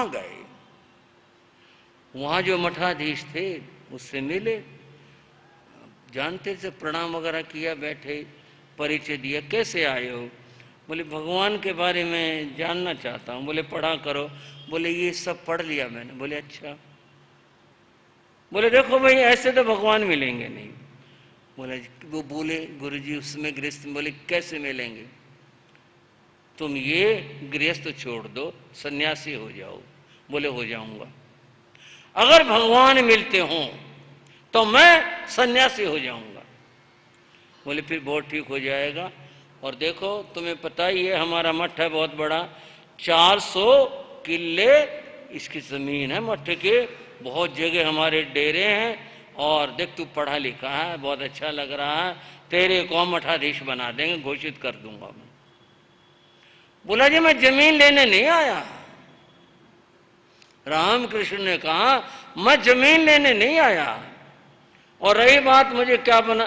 वहां गए, वहां जो मठाधीश थे उससे मिले, जानते थे, प्रणाम वगैरह किया, बैठे, परिचय दिया, कैसे आए हो? बोले भगवान के बारे में जानना चाहता हूँ। बोले पढ़ा करो। बोले ये सब पढ़ लिया मैंने। बोले अच्छा। बोले देखो भाई ऐसे तो भगवान मिलेंगे नहीं। बोले वो बोले गुरुजी उसमें गृहस्थ, बोले कैसे मिलेंगे? तुम ये गृहस्थ छोड़ दो, सन्यासी हो जाओ। बोले हो जाऊंगा। अगर भगवान मिलते हों तो मैं सन्यासी हो जाऊंगा। बोले फिर बहुत ठीक हो जाएगा। और देखो तुम्हें पता ही है हमारा मठ है बहुत बड़ा, 400 किले इसकी ज़मीन है मठ के, बहुत जगह हमारे डेरे हैं। और देख तू पढ़ा लिखा है, बहुत अच्छा लग रहा है, तेरे को मठाधीश बना देंगे, घोषित कर दूंगा मैं। बोला जी मैं जमीन लेने नहीं आया। रामकृष्ण ने कहा मैं जमीन लेने नहीं आया। और रही बात मुझे क्या बना,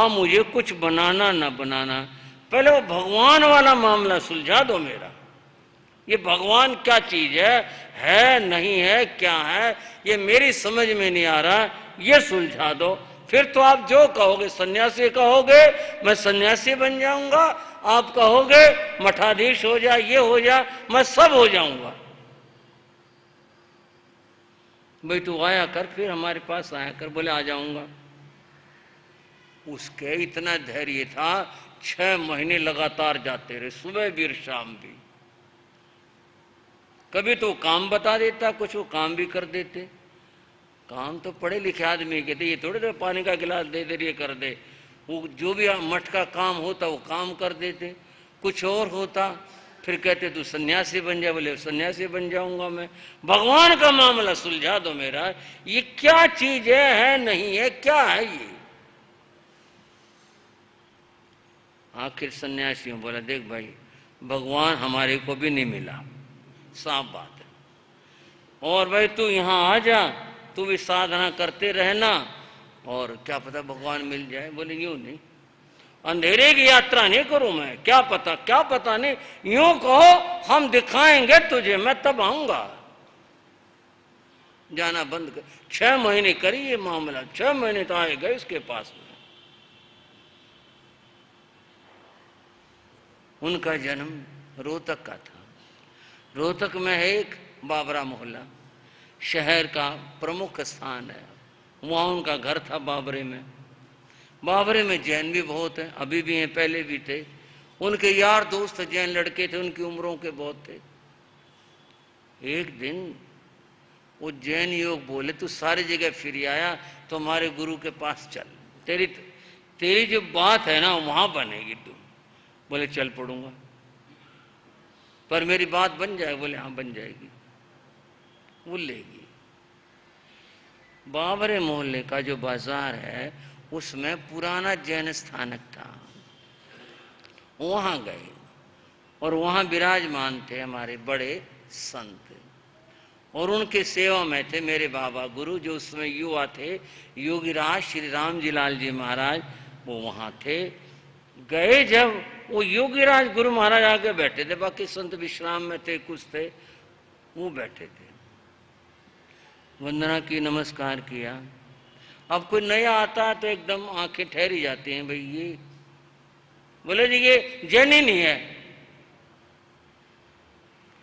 मुझे कुछ बनाना ना बनाना, पहले वो भगवान वाला मामला सुलझा दो मेरा। ये भगवान क्या चीज है नहीं है, क्या है, ये मेरी समझ में नहीं आ रहा, ये सुलझा दो। फिर तो आप जो कहोगे, सन्यासी कहोगे मैं सन्यासी बन जाऊंगा, आप कहोगे मठाधीश हो जा, ये हो जा, मैं सब हो जाऊंगा। भाई तू आया कर, फिर हमारे पास आया कर। बोले आ जाऊंगा। उसके इतना धैर्य था, 6 महीने लगातार जाते रहे, सुबह भी और शाम भी। कभी तो काम बता देता, कुछ वो काम भी कर देते। काम तो पढ़े लिखे आदमी के थे, ये थोड़े तो पानी का गिलास दे दे, ये कर दे। वो जो भी मठ का काम होता वो काम कर देते। कुछ और होता फिर कहते तू सन्यासी बन जा। बोले सन्यासी बन जाऊंगा मैं। भगवान का मामला सुलझा दो मेरा, ये क्या चीज है नहीं है, क्या है ये? आखिर सन्यासी हूं। बोला देख भाई भगवान हमारे को भी नहीं मिला, साफ बात है। और भाई तू यहाँ आ जा, तू भी साधना करते रहना, और क्या पता भगवान मिल जाए। बोले यूं नहीं, अंधेरे की यात्रा नहीं करूं मैं, क्या पता नहीं, यूं कहो हम दिखाएंगे तुझे, मैं तब आऊंगा। जाना बंद कर। 6 महीने करी ये मामला, 6 महीने तो आए गए उसके पास में। उनका जन्म रोहतक का था। रोहतक में है एक बाबरा मोहल्ला, शहर का प्रमुख स्थान है, वहाँ उनका घर था बाबरे में। बाबरे में जैन भी बहुत हैं, अभी भी हैं, पहले भी थे। उनके यार दोस्त जैन लड़के थे, उनकी उम्रों के बहुत थे। एक दिन वो जैन योग बोले तू सारी जगह फिर आया तो हमारे गुरु के पास चल, तेरी जो बात है ना वहाँ बनेगी तू। बोले चल पड़ूंगा, पर मेरी बात बन जाए। बोले हाँ बन जाएगी। वो लेगी। बाबरे मोहल्ले का जो बाजार है उसमें पुराना जैन स्थानक था, वहां गए और वहां विराजमान थे हमारे बड़े संत, और उनके सेवा में थे मेरे बाबा गुरु, जो उसमें युवा थे, योगीराज श्री राम जी लाल जी महाराज, वो वहां थे। गए जब, वो योगीराज गुरु महाराज आगे बैठे थे, बाकी संत विश्राम में थे, कुछ थे, वो बैठे थे। वंदना की, नमस्कार किया। अब कोई नया आता है तो एकदम आंखें ठहरी जाती हैं, भाई ये, बोले जी ये जैनी नहीं है।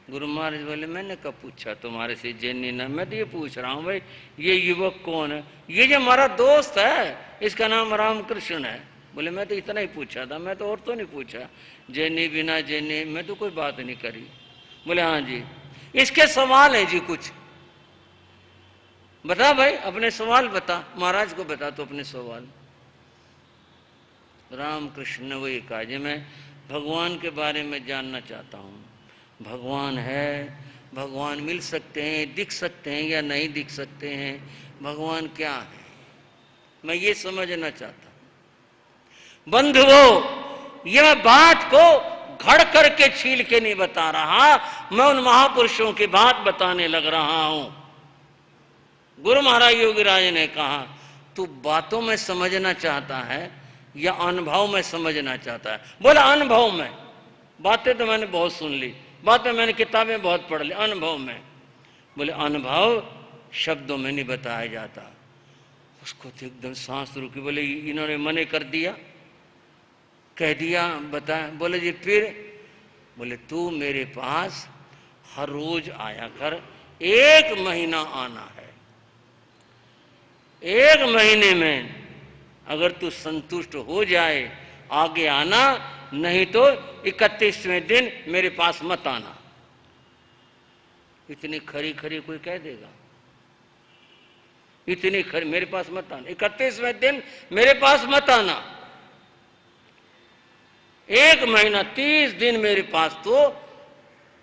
गुरु महाराज बोले मैंने कब पूछा तुम्हारे से जैनी ना, मैं तो ये पूछ रहा हूँ भाई ये युवक कौन है? ये जो हमारा दोस्त है इसका नाम रामकृष्ण है। बोले मैं तो इतना ही पूछा था, मैं तो और तो नहीं पूछा, जैनी बिना जैनी मैं तो कोई बात नहीं करी। बोले हाँ जी, इसके सवाल है जी कुछ, बता भाई अपने सवाल बता, महाराज को बता तो अपने सवाल। रामकृष्ण ने वही कहा जी मैं भगवान के बारे में जानना चाहता हूँ। भगवान है, भगवान मिल सकते हैं, दिख सकते हैं या नहीं दिख सकते हैं, भगवान क्या है मैं ये समझना चाहता हूँ। बंधुओं ये मैं बात को घड़ करके छील के नहीं बता रहा, मैं उन महापुरुषों की बात बताने लग रहा हूं। गुरु महाराज योगीराज ने कहा तू बातों में समझना चाहता है या अनुभव में समझना चाहता है? बोला अनुभव में। बातें तो मैंने बहुत सुन ली, बातें मैंने किताबें बहुत पढ़ ली, अनुभव में। बोले अनुभव शब्दों में नहीं बताया जाता। उसको तो एकदम सांस रुकी। बोले इन्होंने मने कर दिया, कह दिया, बता। बोले जी फिर? बोले तू मेरे पास हर रोज आया कर, 1 महीना आना है। 1 महीने में अगर तू संतुष्ट हो जाए आगे आना, नहीं तो 31वें दिन मेरे पास मत आना। इतनी खरी खरी कोई कह देगा? इतनी खरी, मेरे पास मत आना, 31वें दिन मेरे पास मत आना, 1 महीना 30 दिन मेरे पास तो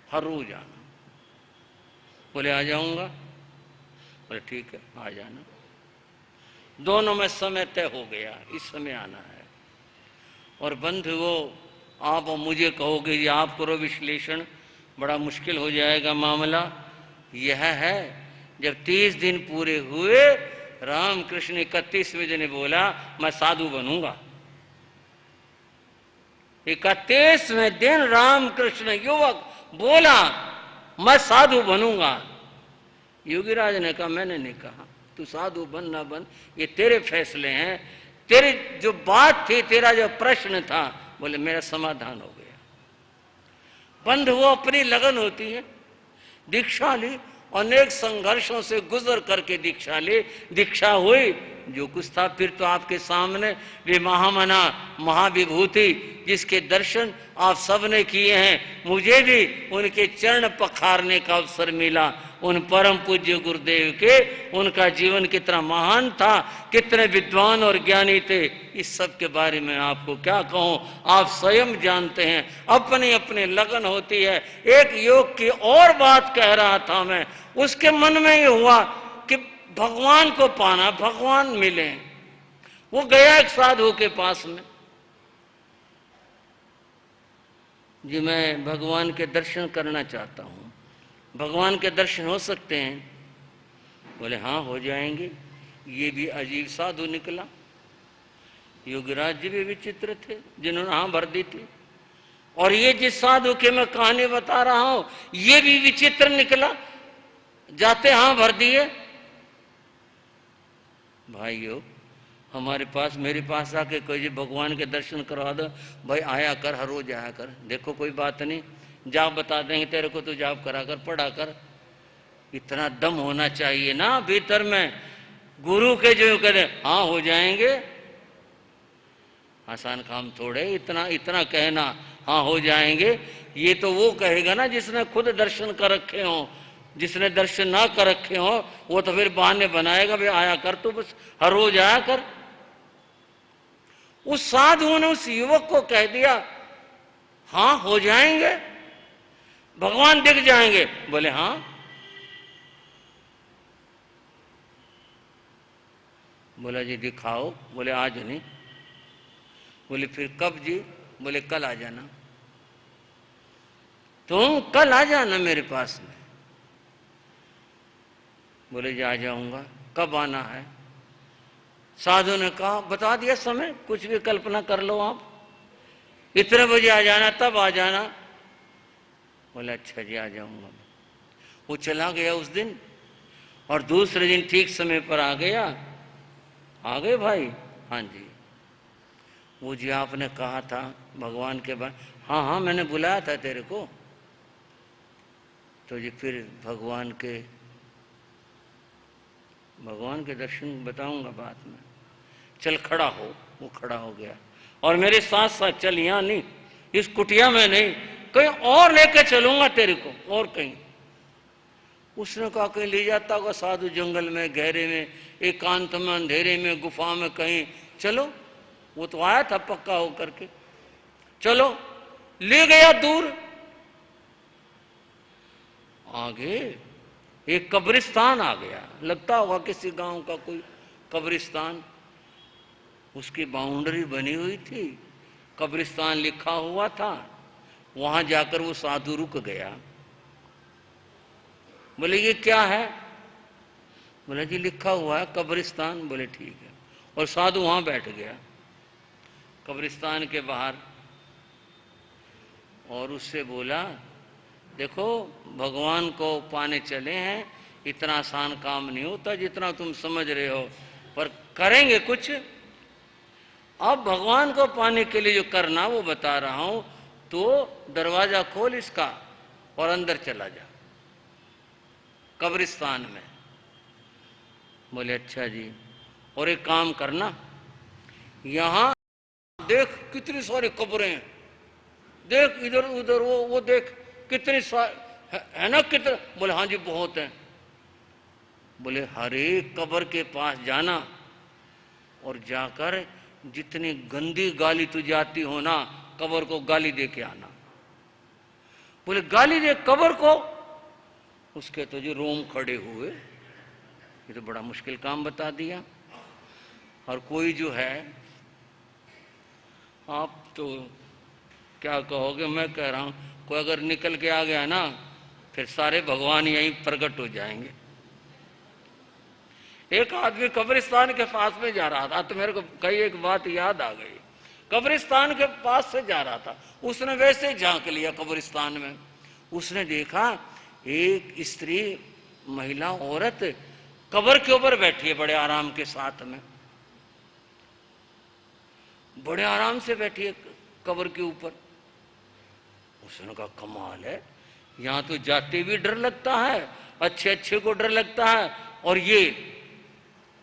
हर रोज आना। बोले आ जाऊंगा। बोले ठीक है आ जाना। दोनों में समय तय हो गया, इस समय आना है। और बंधुओं, आप मुझे कहोगे ये आप करो विश्लेषण, बड़ा मुश्किल हो जाएगा मामला। यह है जब 30 दिन पूरे हुए, रामकृष्ण 31वें दिन बोला मैं साधु बनूंगा। 31वें दिन रामकृष्ण युवक बोला मैं साधु बनूंगा। योगीराज ने कहा मैंने नहीं कहा, तू साधु बन ना बन ये तेरे फैसले हैं। तेरी जो बात थी, तेरा जो प्रश्न था, बोले मेरा समाधान हो गया। बंधु वो अपनी लगन होती है। दीक्षा ली, अनेक संघर्षों से गुजर करके दीक्षा ली, दीक्षा हुई, जो कुछ था फिर तो आपके सामने। वे महामना महाविभूति जिसके दर्शन आप सबने किए हैं, मुझे भी उनके चरण पखारने का अवसर मिला। उन परम पूज्य गुरुदेव के, उनका जीवन कितना महान था, कितने विद्वान और ज्ञानी थे, इस सब के बारे में आपको क्या कहूं, आप स्वयं जानते हैं। अपनी अपनी लगन होती है। एक योग की और बात कह रहा था मैं, उसके मन में ये हुआ कि भगवान को पाना, भगवान मिले। वो गया एक साधु के पास में, जी मैं भगवान के दर्शन करना चाहता हूं, भगवान के दर्शन हो सकते हैं? बोले हाँ हो जाएंगे। ये भी अजीब साधु निकला। योगीराज जी भी विचित्र थे जिन्होंने हाँ भर दी थी, और ये जिस साधु के मैं कहानी बता रहा हूं ये भी विचित्र निकला, जाते हाँ भर दिए। भाइयों, हमारे पास, मेरे पास आके कोई जी भगवान के दर्शन करवा दो, भाई आया कर, हर रोज आया कर, देखो कोई बात नहीं, जाप बता देंगे तेरे को, तो जाप करा कर, पढ़ा कर। इतना दम होना चाहिए ना भीतर में, गुरु के जो करे हाँ हो जाएंगे। आसान काम थोड़े इतना इतना कहना हाँ हो जाएंगे। ये तो वो कहेगा ना जिसने खुद दर्शन कर रखे हो, जिसने दर्शन ना कर रखे हो वो तो फिर बहाने बनाएगा, भाई आया कर, तो बस हर रोज आया कर। उस साधु ने उस युवक को कह दिया हाँ हो जाएंगे, भगवान दिख जाएंगे। बोले हाँ। बोला जी दिखाओ। बोले आज नहीं। बोले फिर कब जी? बोले कल आ जाना। तुम कल आ जाना मेरे पास में। बोले जी आ जाऊंगा। कब आना है? साधु ने कहा बता दिया समय, कुछ भी कल्पना कर लो आप, इतने बजे आ जाना, तब आ जाना। बोले अच्छा जी आ जाऊंगा। वो चला गया उस दिन, और दूसरे दिन ठीक समय पर आ गया। आ गए भाई? हाँ जी। वो जी आपने कहा था भगवान के बारे, हाँ हाँ मैंने बुलाया था तेरे को। तो जी फिर भगवान के दर्शन बताऊंगा बाद में, चल खड़ा हो। वो खड़ा हो गया, और मेरे साथ साथ चल, यहाँ नहीं, इस कुटिया में नहीं, कहीं और लेके चलूंगा तेरे को, और कहीं। उसने कहा कहीं ले जाता होगा साधु, जंगल में, गहरे में, एकांत में, अंधेरे में, गुफा में, कहीं चलो। वो तो आया था पक्का होकर के, चलो। ले गया दूर। आगे एक कब्रिस्तान आ गया, लगता होगा किसी गांव का कोई कब्रिस्तान। उसकी बाउंड्री बनी हुई थी, कब्रिस्तान लिखा हुआ था। वहां जाकर वो साधु रुक गया। बोले ये क्या है? बोले जी लिखा हुआ है कब्रिस्तान। बोले ठीक है। और साधु वहां बैठ गया कब्रिस्तान के बाहर, और उससे बोला देखो भगवान को पाने चले हैं, इतना आसान काम नहीं होता जितना तुम समझ रहे हो, पर करेंगे कुछ। अब भगवान को पाने के लिए जो करना वो बता रहा हूं। तो दरवाजा खोल इसका और अंदर चला जा कब्रिस्तान में। बोले अच्छा जी। और एक काम करना, यहां देख कितनी सारी कब्रें हैं, देख इधर उधर वो देख कितनी है ना कितना। बोले हाँ जी बहुत है। बोले हर एक कब्र के पास जाना और जाकर जितनी गंदी गाली तुझे आती हो ना, कब्र को गाली दे के आना। बोले गाली दे कब्र को? उसके तो जो रोम खड़े हुए। ये तो बड़ा मुश्किल काम बता दिया। और कोई जो है, आप तो क्या कहोगे, मैं कह रहा हूं कोई अगर निकल के आ गया ना, फिर सारे भगवान यहीं प्रकट हो जाएंगे। एक आदमी कब्रिस्तान के पास में जा रहा था, तो मेरे को कई एक बात याद आ गई। कब्रिस्तान के पास से जा रहा था, उसने वैसे झांक लिया कब्रिस्तान में। उसने देखा एक स्त्री, महिला, औरत कब्र के ऊपर बैठी है, बड़े आराम के साथ में, बड़े आराम से बैठी है कब्र के ऊपर। उसने कहा कमाल है, यहां तो जाते भी डर लगता है, अच्छे अच्छे को डर लगता है, और ये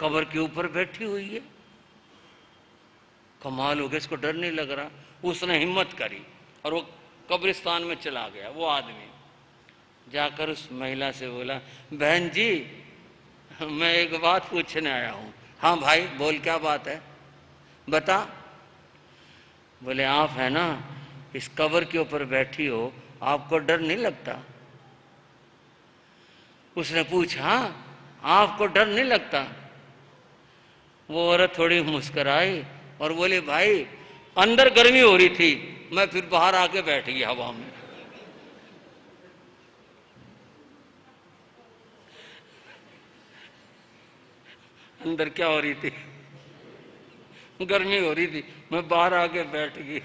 कब्र के ऊपर बैठी हुई है, कमाल हो गया, इसको डर नहीं लग रहा। उसने हिम्मत करी और वो कब्रिस्तान में चला गया। वो आदमी जाकर उस महिला से बोला, बहन जी मैं एक बात पूछने आया हूं। हाँ भाई बोल, क्या बात है बता। बोले आप है ना इस कब्र के ऊपर बैठी हो, आपको डर नहीं लगता? उसने पूछा आपको डर नहीं लगता? वो औरत थोड़ी मुस्कुराई और बोले भाई अंदर गर्मी हो रही थी, मैं फिर बाहर आके बैठ गई हवा में। अंदर क्या हो रही थी? गर्मी हो रही थी, मैं बाहर आके बैठ गई।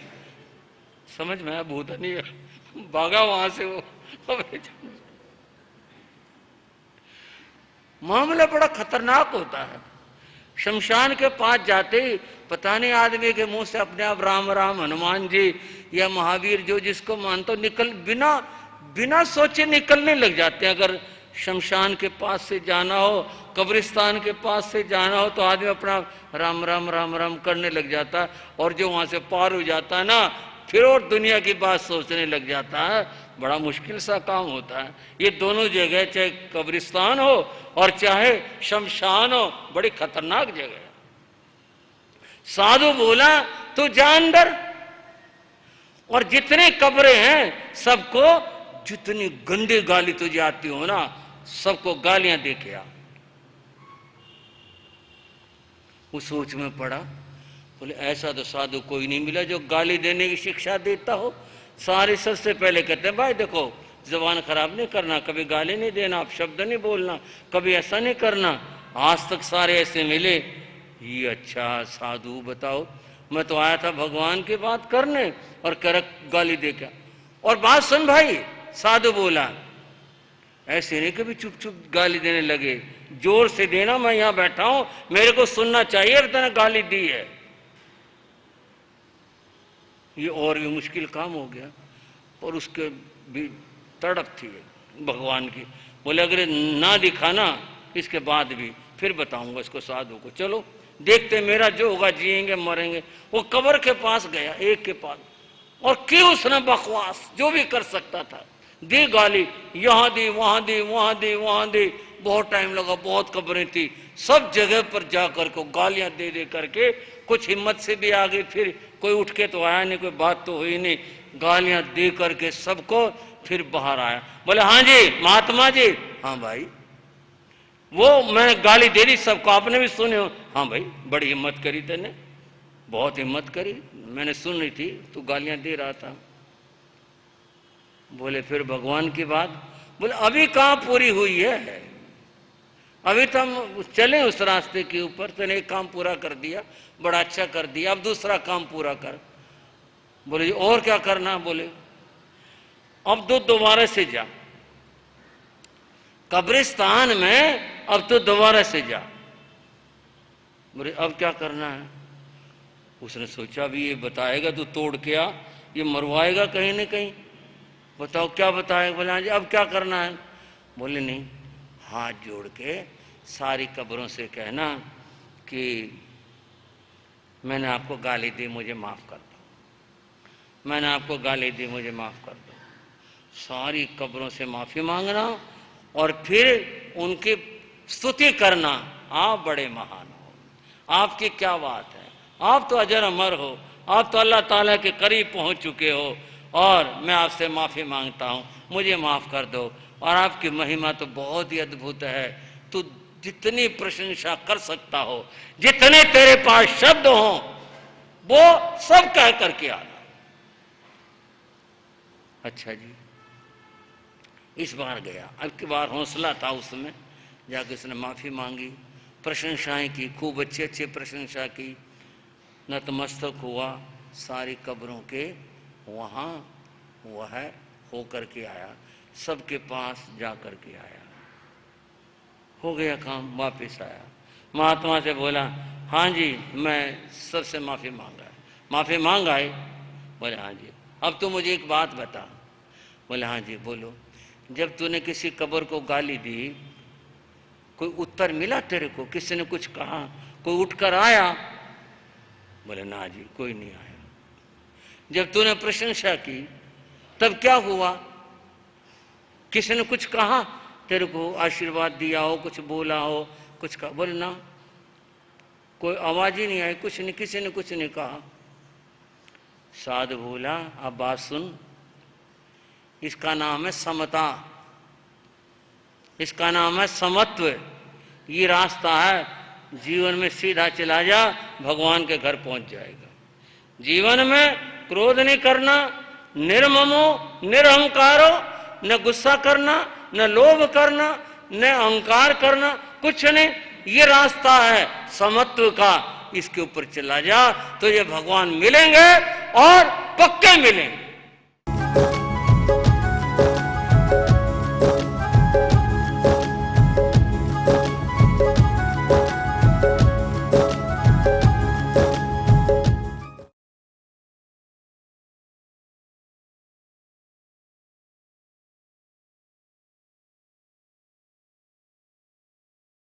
समझ में आया? भूत नहीं भागा वहां से वो। मामला बड़ा खतरनाक होता है। शमशान के पास जाते ही पता नहीं आदमी के मुंह से अपने आप राम राम, हनुमान जी या महावीर जो जिसको मानते हो, निकल बिना बिना सोचे निकलने लग जाते हैं। अगर शमशान के पास से जाना हो, कब्रिस्तान के पास से जाना हो, तो आदमी अपना राम राम राम राम करने लग जाता है, और जो वहां से पार हो जाता है ना, फिर और दुनिया की बात सोचने लग जाता है। बड़ा मुश्किल सा काम होता है। ये दोनों जगह, चाहे कब्रिस्तान हो और चाहे शमशान हो, बड़ी खतरनाक जगह है। साधु बोला तू जा अंदर, और जितने कब्रें हैं सबको जितनी गंदी गाली तुझे आती हो ना, सबको गालियां दे के आ। वो सोच में पड़ा, बोले ऐसा तो साधु कोई नहीं मिला जो गाली देने की शिक्षा देता हो। सारे सबसे पहले कहते हैं भाई देखो जबान खराब नहीं करना, कभी गाली नहीं देना, आप शब्द नहीं बोलना, कभी ऐसा नहीं करना। आज तक सारे ऐसे मिले। ये अच्छा साधु बताओ, मैं तो आया था भगवान की बात करने और कर गाली दे क्या। और बात सुन भाई, साधु बोला ऐसे नहीं कभी चुप चुप गाली देने लगे, जोर से देना, मैं यहां बैठा हूं, मेरे को सुनना चाहिए तूने गाली दी है। ये और भी मुश्किल काम हो गया, और उसके भी तड़प थी भगवान की। बोले अगर ना दिखाना इसके बाद भी फिर बताऊंगा इसको साधु को, चलो देखते मेरा जो होगा, जिएंगे मरेंगे। वो कब्र के पास गया, एक के पास, और की उसने बकवास जो भी कर सकता था दी गाली, यहां दी वहां दी वहां दी वहां दी। बहुत टाइम लगा, बहुत कब्रें थी, सब जगह पर जाकर को गालियां दे दे करके कुछ हिम्मत से भी आ गई। फिर कोई उठ के तो आया नहीं, कोई बात तो हुई नहीं, गालियां दे करके सबको फिर बाहर आया। बोले हाँ जी महात्मा जी। हाँ भाई, वो मैंने गाली दे दी सबको, आपने भी सुने हो? हाँ भाई बड़ी हिम्मत करी तेने, बहुत हिम्मत करी, मैंने सुन रही थी तू गालियां दे रहा था। बोले फिर भगवान की बात? बोले अभी कहाँ पूरी हुई है, अभी तो हम चले उस रास्ते के ऊपर, तूने एक काम पूरा कर दिया, बड़ा अच्छा कर दिया, अब दूसरा काम पूरा कर। बोले और क्या करना? बोले अब दोबारा से जा, कब्रिस्तान में अब तो दोबारा से जा। बोले अब क्या करना है? उसने सोचा भी ये बताएगा तो तोड़ के आ, ये मरवाएगा कहीं न कहीं, बताओ क्या बताएगा। बोले हाँ जी अब क्या करना है? बोले नहीं, हाथ जोड़ के सारी कब्रों से कहना कि मैंने आपको गाली दी, मुझे माफ़ कर दो, मैंने आपको गाली दी, मुझे माफ़ कर दो। सारी कब्रों से माफ़ी मांगना और फिर उनकी स्तुति करना, आप बड़े महान हो, आपकी क्या बात है, आप तो अजर अमर हो, आप तो अल्लाह ताला के करीब पहुंच चुके हो और मैं आपसे माफ़ी मांगता हूँ, मुझे माफ़ कर दो। और आपकी महिमा तो बहुत ही अद्भुत है, तू जितनी प्रशंसा कर सकता हो, जितने तेरे पास शब्द हों वो सब कह करके आना। अच्छा जी, इस बार गया, अब की बार हौसला था उसमें, जाके उसने माफ़ी मांगी, प्रशंसाएं की, खूब अच्छे अच्छे प्रशंसा की, नतमस्तक हुआ, सारी कब्रों के वहाँ वह हो करके आया, सबके पास जा करके आया, हो गया काम, वापस आया, महात्मा से बोला हाँ जी मैं सबसे माफ़ी मांगा, माफ़ी मांग आए? बोले हाँ जी। अब तो मुझे एक बात बता। बोले हाँ जी बोलो। जब तूने किसी कब्र को गाली दी, कोई उत्तर मिला तेरे को? किसी ने कुछ कहा? कोई उठकर आया? बोले ना जी कोई नहीं आया। जब तूने प्रशंसा की तब क्या हुआ? किसी ने कुछ कहा तेरे को, आशीर्वाद दिया हो, कुछ बोला हो, कुछ कहा? बोले ना, कोई आवाज ही नहीं आई, कुछ नहीं, किसी ने कुछ नहीं कहा। साधु बोला अब बात सुन, इसका नाम है समता, इसका नाम है समत्व, ये रास्ता है, जीवन में सीधा चला जा, भगवान के घर पहुंच जाएगा। जीवन में क्रोध नहीं करना, निर्ममो निरहंकारो, न गुस्सा करना, न लोभ करना, न अहंकार करना, कुछ नहीं, ये रास्ता है समत्व का, इसके ऊपर चला जा तो ये भगवान मिलेंगे और पक्के मिलेंगे।